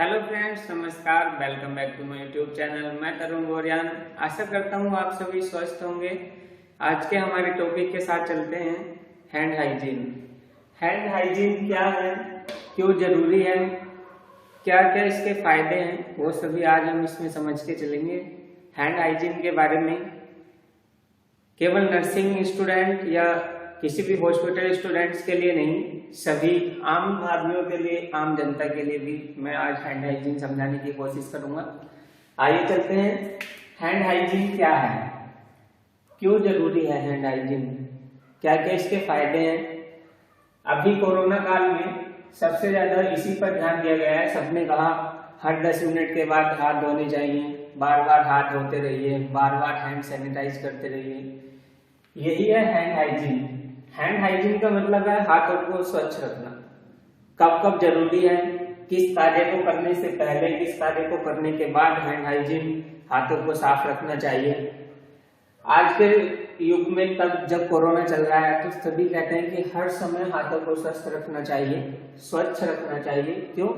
Hello friends, नमस्कार। Welcome back to my YouTube channel. मैं तरुण बोरियान। आशा करता हूँ आप सभी स्वस्थ होंगे। आज के हमारे टॉपिक के साथ चलते हैं, हैंड हाइजीन। हैंड हाइजीन क्या है, क्यों जरूरी है, क्या क्या इसके फायदे हैं, वो सभी आज हम इसमें समझ के चलेंगे। हैंड हाइजीन के बारे में केवल नर्सिंग स्टूडेंट या किसी भी हॉस्पिटल स्टूडेंट्स के लिए नहीं, सभी आम आदमियों के लिए, आम जनता के लिए भी मैं आज हैंड हाइजीन समझाने की कोशिश करूंगा। आइए चलते हैं, हैंड हाइजीन क्या है, क्यों जरूरी है हैंड हाइजीन, क्या क्या इसके फायदे हैं। अभी कोरोना काल में सबसे ज्यादा इसी पर ध्यान दिया गया है। सबने कहा हर 10 मिनट के बाद हाथ धोने चाहिए, बार बार हाथ धोते रहिए, बार बार हैंड सैनिटाइज करते रहिए। यही है हैंड हाइजीन। हैंड हाइजीन का मतलब है हाथों को स्वच्छ रखना। कब कब जरूरी है, किस कार्य को करने से पहले, किस कार्य को करने के बाद हैंड हाइजीन, हाथों को साफ रखना चाहिए। आज के युग में, तब जब कोरोना चल रहा है, तो सभी कहते हैं कि हर समय हाथों को स्वस्थ रखना चाहिए, स्वच्छ रखना चाहिए। क्यों?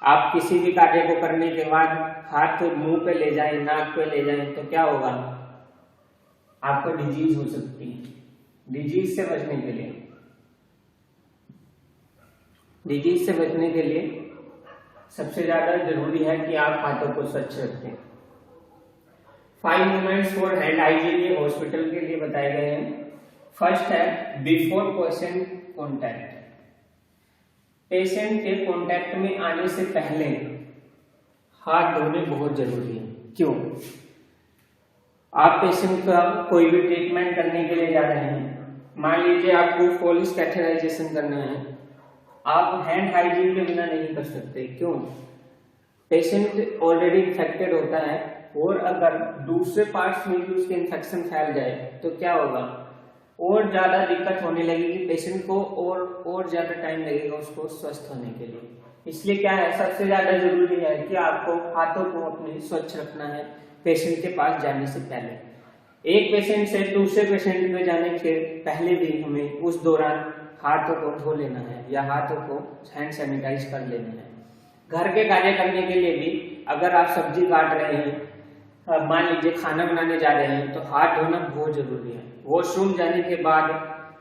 आप किसी भी कार्य को करने के बाद हाथ मुंह पे ले जाएं, नाक पे ले जाएं, तो क्या होगा, आपको डिजीज हो सकती है। डिजीज से बचने के लिए सबसे ज्यादा जरूरी है कि आप हाथों को स्वच्छ रखें। 5 मूवमेंट्स फॉर हैंड हाइजीन ये हॉस्पिटल के लिए बताए गए हैं। फर्स्ट है बिफोर पेशेंट कॉन्टैक्ट। पेशेंट के कॉन्टैक्ट में आने से पहले हाथ धोने बहुत जरूरी है। क्यों? आप पेशेंट का कोई भी ट्रीटमेंट करने के लिए जा रहे हैं, मान लीजिए आपको फोलिस कैथेटराइजेशन करना है, आप हैंड हाइजीन के बिना नहीं कर सकते। क्यों? पेशेंट ऑलरेडी इन्फेक्टेड होता है, और अगर दूसरे पार्ट्स में भी उसके इन्फेक्शन फैल जाए तो क्या होगा, और ज्यादा दिक्कत होने लगेगी पेशेंट को, और ज्यादा टाइम लगेगा उसको स्वस्थ होने के लिए। इसलिए क्या है, सबसे ज्यादा जरूरी है कि आपको हाथों को अपने स्वच्छ रखना है पेशेंट के पास जाने से पहले। एक पेशेंट से दूसरे पेशेंट में जाने के पहले भी हमें उस दौरान हाथों को धो लेना है, या हाथों को हैंड सैनिटाइज कर लेना है। घर के कार्य करने के लिए भी, अगर आप सब्जी काट रहे हैं, मान लीजिए खाना बनाने जा रहे हैं, तो हाथ धोना बहुत जरूरी है। वॉशरूम जाने के बाद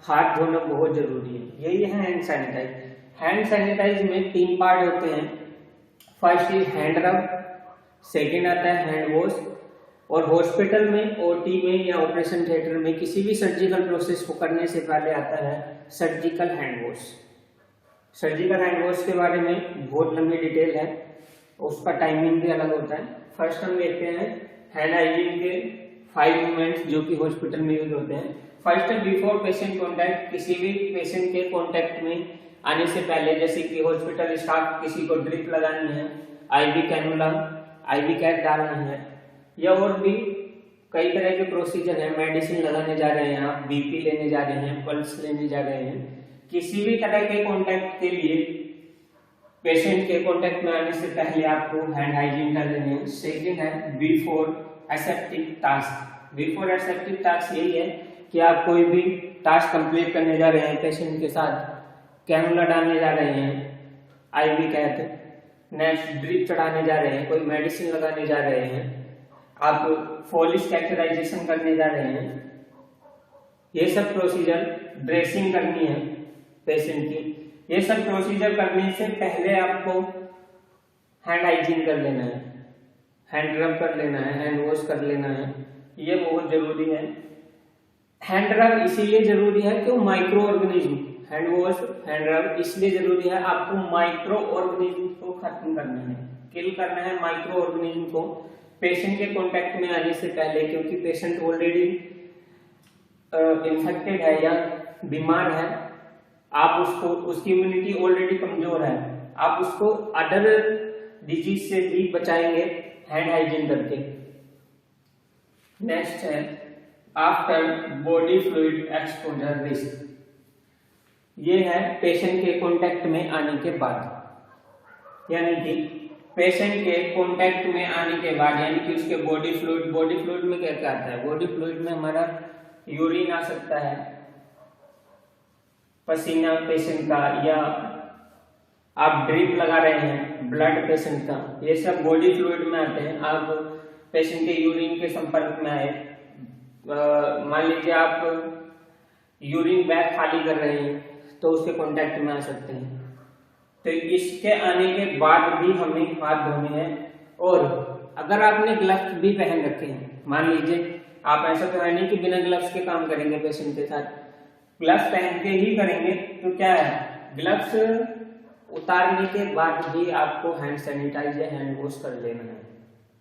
हाथ धोना बहुत जरूरी है। यही है हैंड सैनिटाइज। हैंड सैनिटाइज में 3 पार्ट होते हैं। फर्स्ट इज हैंड रब, सेकेंड आता है हैंड वॉश, और हॉस्पिटल में, ओटी में या ऑपरेशन थिएटर में किसी भी सर्जिकल प्रोसेस को करने से पहले आता है surgical hand wash. Surgical hand wash के बारे में बहुत लंबी डिटेल है, उसका टाइमिंग भी अलग होता है। फर्स्ट हम देखते हैं हैंड हाइजीन के 5 मूवमेंट्स जो कि हॉस्पिटल में यूज होते हैं। फर्स्ट है बिफोर पेशेंट कॉन्टैक्ट। किसी भी पेशेंट के कॉन्टैक्ट में आने से पहले, जैसे कि हॉस्पिटल स्टाफ किसी को ड्रिप लगानी है, आईवी कैनुला, आईवी कैप डालना है, या और भी कई तरह के प्रोसीजर है, मेडिसिन लगाने जा रहे हैं, आप बीपी लेने जा रहे हैं, पल्स लेने जा रहे हैं, किसी भी तरह के कॉन्टैक्ट के लिए पेशेंट के कॉन्टैक्ट में आने से पहले आपको हैंड हाइजीन कर लेने हैं। सेकेंड है before aseptic task. Before aseptic task यही है कि आप कोई भी टास्क कंप्लीट करने जा रहे हैं, पेशेंट के साथ कैनुला डालने जा रहे हैं, आईवी कैप, नेक्स्ट ड्रिप चढ़ाने जा रहे हैं, कोई मेडिसिन लगाने जा रहे हैं, आप फोलिस कैथेटराइजेशन करने जा रहे हैं, ये सब प्रोसीजर, ड्रेसिंग करनी है पेशेंट की, ये सब प्रोसीजर करने से पहले आपको हैंड हाइजीन कर लेना है, हैंड रब कर लेना है, हैंड वॉश कर लेना है। ये बहुत जरूरी है। हैंड रब इसीलिए जरूरी है कि micro organism, hand wash, hand रब इसलिए जरूरी है, आपको माइक्रो ऑर्गेनिज्म को खत्म करना है, किल करना है माइक्रो ऑर्गेनिज्म को पेशेंट के कांटेक्ट में आने से पहले। क्योंकि पेशेंट ऑलरेडी इन्फेक्टेड है या बीमार है, आप उसको, उसकी इम्यूनिटी ऑलरेडी कमजोर है, आप उसको अदर डिजीज से भी बचाएंगे हैंड हाइजीन करके। नेक्स्ट है after body fluid exposure risk. ये है पेशेंट के कांटेक्ट में आने के बाद, यानी कि पेशेंट के कांटेक्ट में आने के बाद, यानी कि उसके बॉडी फ्लूइड में क्या क्या आता है, बॉडी फ्लूइड में हमारा यूरिन आ सकता है, पसीना पेशेंट का, या आप ड्रिप लगा रहे हैं, ब्लड पेशेंट का, ये सब बॉडी फ्लूइड में आते हैं। आप पेशेंट के यूरिन के संपर्क में आए, मान लीजिए आप यूरिन बैग खाली कर रहे हैं तो उसके कांटेक्ट में आ सकते हैं। तो इसके आने के बाद भी हमें हाथ धोने हैं। और अगर आपने ग्लव्स भी पहन रखे हैं, मान लीजिए आप ऐसा तो है नहीं कि बिना ग्लव्स के काम करेंगे पेशेंट के साथ, ग्लव्स पहन के ही करेंगे, तो क्या है ग्लव्स उतारने के बाद भी आपको हैंड सैनिटाइज या हैंड वॉश कर लेना है।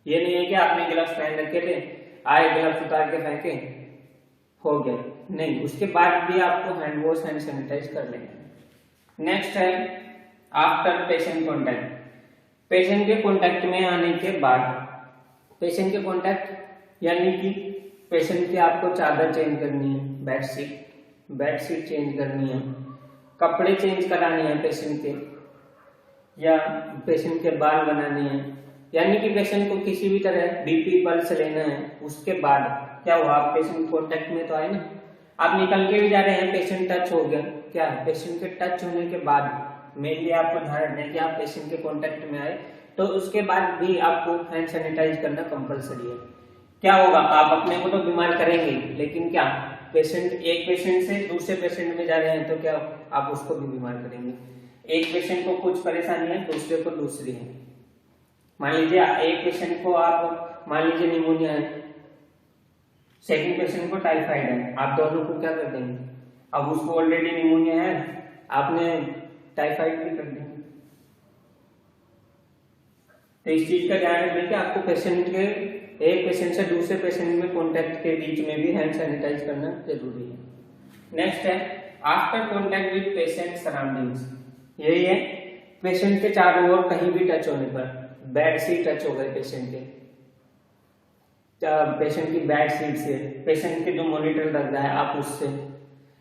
ये नहीं है कि आपने ग्लव्स पहन रखे थे, आए ग्लव्स उतार के फेंके, हो गया, नहीं, उसके बाद भी आपको हैंड वॉश हैंड सैनिटाइज कर लेना है। नेक्स्ट है आफ्टर पेशेंट कॉन्टैक्ट। पेशेंट के कॉन्टैक्ट में आने के बाद, पेशेंट के कॉन्टैक्ट यानी कि पेशेंट की आपको चादर चेंज करनी है, बेडशीट चेंज करनी है, कपड़े चेंज कराने हैं पेशेंट के, या पेशेंट के बाल बनाने हैं, यानी कि पेशेंट को किसी भी तरह बीपी पल्स लेना है। उसके बाद क्या हुआ, आप पेशेंट कॉन्टैक्ट में तो आए ना, आप निकल के भी जा रहे हैं, पेशेंट टच हो गया, क्या है पेशेंट के टच होने के बाद मेनली आपको ध्यान रखना है कि आप पेशेंट के कांटेक्ट में आए तो उसके बाद भी आपको हैंड सैनिटाइज करना कंपलसरी है। क्या होगा, आप अपने को तो बीमार करेंगे, लेकिन क्या पेशेंट, एक पेशेंट से दूसरे पेशेंट में जा रहे हैं तो क्या आप उसको भी बीमार करेंगे। एक पेशेंट को कुछ परेशानी है, दूसरे को दूसरी है। मान लीजिए एक पेशेंट को आप, मान लीजिए निमोनिया है, सेकंड पेशेंट को टाइफाइड है, आप दोनों को क्या कर देंगे, अब उसको ऑलरेडी निमोनिया है, आपने टाइफाइड भी कर दिया। तो इस चीज का ध्यान रखना कि आपको पेशेंट के, एक पेशेंट से दूसरे पेशेंट में कांटेक्ट के बीच में भी हैंड सैनिटाइज करना जरूरी है। नेक्स्ट है after contact with patient surroundings. यही है पेशेंट के चारों ओर कहीं भी टच होने पर, बेड से टच हो गए पेशेंट के, पेशेंट की बेड सीट से, पेशेंट के जो मॉनिटर लग रहा है आप उससे,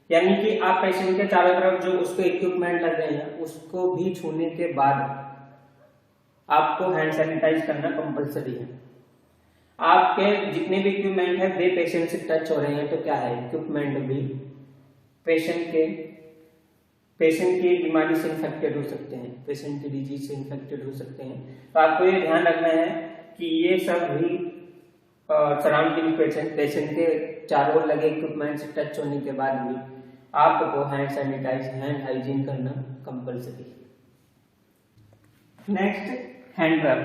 यानी कि आप पेशेंट के चारों तरफ जो उसके इक्विपमेंट लग रहे हैं उसको भी छूने के बाद आपको हैंड सैनिटाइज करना कंपलसरी है। आपके जितने भी इक्विपमेंट है वे पेशेंट से टच हो रहे हैं तो क्या है, इक्विपमेंट भी पेशेंट की बीमारी से इन्फेक्टेड हो सकते हैं, पेशेंट की डिजीज से इन्फेक्टेड हो सकते हैं। तो आपको ये ध्यान रखना है कि ये सब भी सराउंडिंग पेशेंट के चारों ओर लगे इक्विपमेंट से टच होने के बाद भी आपको हैंड सैनिटाइज, हैंड हाइजीन करना कंपलसरी है। Next hand rub.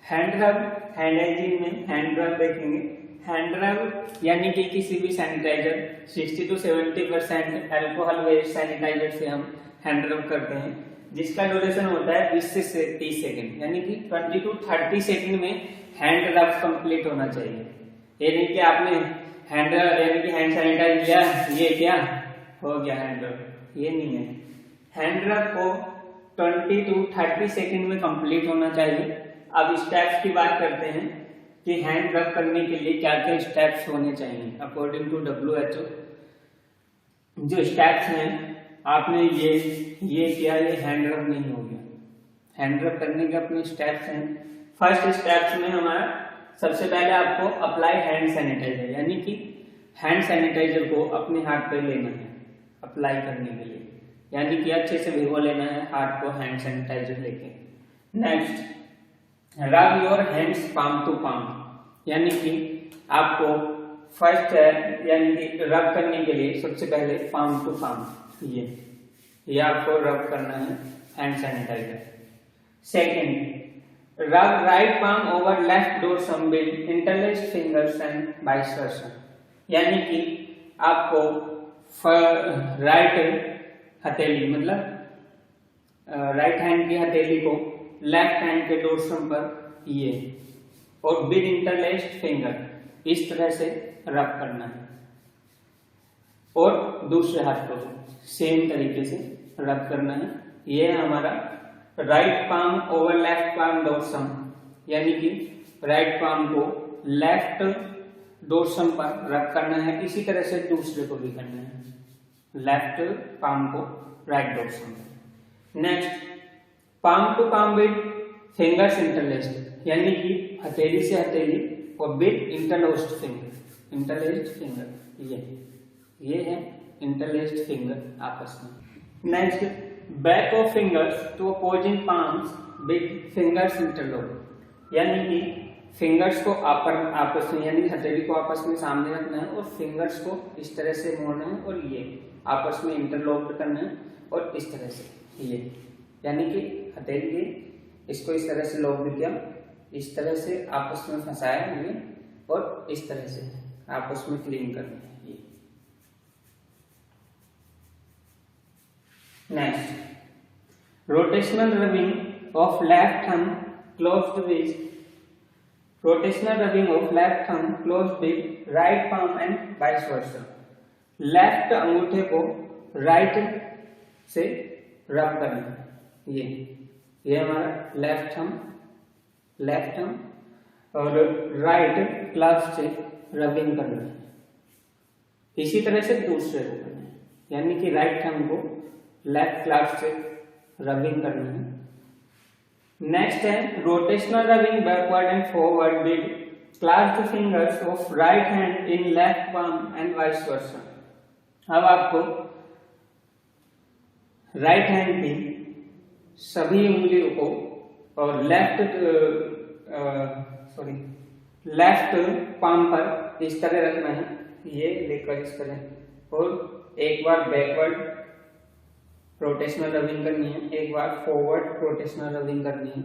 Hand hygiene में हैंड रब देखेंगे। हैंड रब यानी कि किसी भी sanitizer 60 to 70% alcohol based sanitizer से हम हैंड रब करते हैं, जिसका ड्यूरेशन होता है 20 से 30 सेकंड, यानी कि 20 to 30 सेकंड में हैंड रब कंप्लीट होना चाहिए। ये नहीं कि आपने हैंड यानी कि हैंड सैनिटाइज किया, ये क्या हो गया हैंड रब, ये नहीं है। हैंड रब को 20 to 30 सेकंड में कंप्लीट होना चाहिए। अब स्टेप्स की बात करते हैं कि हैंड रब करने के लिए क्या क्या स्टेप्स होने चाहिए। अकॉर्डिंग टू WHO जो स्टेप्स हैं, आपने ये किया, ये हैंड रब नहीं हो गया। हैंड रब करने के अपने स्टेप्स हैं। फर्स्ट स्टेप्स में हमारा सबसे पहले आपको अप्लाई हैंड सैनिटाइजर, यानी कि हैंड सैनिटाइजर को अपने हाथ पे लेना है अप्लाई करने के लिए, यानी कि अच्छे से भिगो लेना है हाथ को हैंड सैनिटाइजर लेके। Next rub your hands palm to palm, यानी कि आपको फर्स्ट यानी कि रब करने के लिए सबसे पहले पाम टू पाम ये आपको रब करना है हैंड सैनिटाइजर। सेकेंड रब right palm over left dorsum with interlaced fingers and vice वर्सा, यानी कि आपको राइट हथेली मतलब राइट हैंड की हथेली को लेफ्ट हैंड के डोर्सम पर ये और विद इंटरलेस्ड फिंगर इस तरह से रब करना है, और दूसरे हाथ को सेम तरीके से रब करना है। ये है हमारा right palm over left palm dorsum, यानी कि राइट पाम को लेफ्ट डोर्सम पर रब करना है। इसी तरह से दूसरे को भी करना है, लेफ्ट पाम को राइट डोर्सम पर। Next palm to palm with fingers interlaced, यानी कि हथेली से हथेली और विद इंटरलेस्ड फिंगर ये है इंटरलेस्ड फिंगर आपस में। Next back of fingers to opposing palms with fingers interlock, यानी कि फिंगर्स को आपस में यानी हथेली को आपस में सामने रखना है और फिंगर्स को इस तरह से मोड़ना है और ये आपस में इंटरलॉक करना है और इस तरह से ये, यानी कि हथेली के इसको इस तरह से लॉक किया, इस तरह से आपस में फंसाया ये और इस तरह से आपस में क्लीन करना है ये। Next, rotational rubbing of left thumb closed with rotational rubbing of left thumb closed with right palm and vice versa। Left अंगूठे को राइट से रब करना है, ये हमारा लेफ्ट थंब और राइट क्लव से रबिंग करना है। इसी तरह से दूसरे को करना है, यानी कि राइट थंब को लेफ्ट क्लव से रबिंग करना है। नेक्स्ट है rotational rubbing backward and forward with clasped fingers of right hand in left palm and vice versa. अब आपको राइट हैंड की सभी उंगलियों को और लेफ्ट पाम पर इस तरह रखना है, ये लेकर इस तरह, और एक बार बैकवर्ड रोटेशनल रबिंग करनी है, एक बार फॉरवर्ड रोटेशनल रबिंग करनी है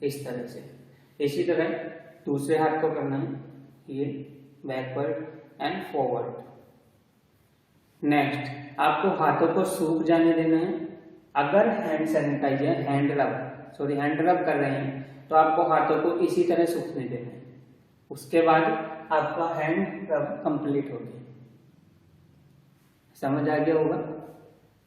इस तरह से। इसी तरह दूसरे हाथ को करना है, ये बैकवर्ड एंड फॉरवर्ड। नेक्स्ट, आपको हाथों को सूख जाने देना है। अगर हैंड सैनिटाइजर हैंड रब कर रहे हैं तो आपको हाथों को इसी तरह सूखने देना है, उसके बाद आपका हैंड रब कंप्लीट हो गया। समझ आ गया होगा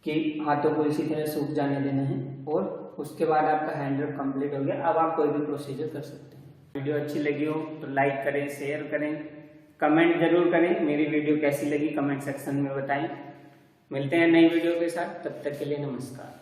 कि हाथों को इसी तरह सूख जाने देना है और उसके बाद आपका हैंड रब कंप्लीट हो गया। अब आप कोई भी प्रोसीजर कर सकते हैं। वीडियो अच्छी लगी हो तो लाइक करें, शेयर करें, कमेंट जरूर करें। मेरी वीडियो कैसी लगी कमेंट सेक्शन में बताएं। मिलते हैं नई वीडियो के साथ, तब तक के लिए नमस्कार।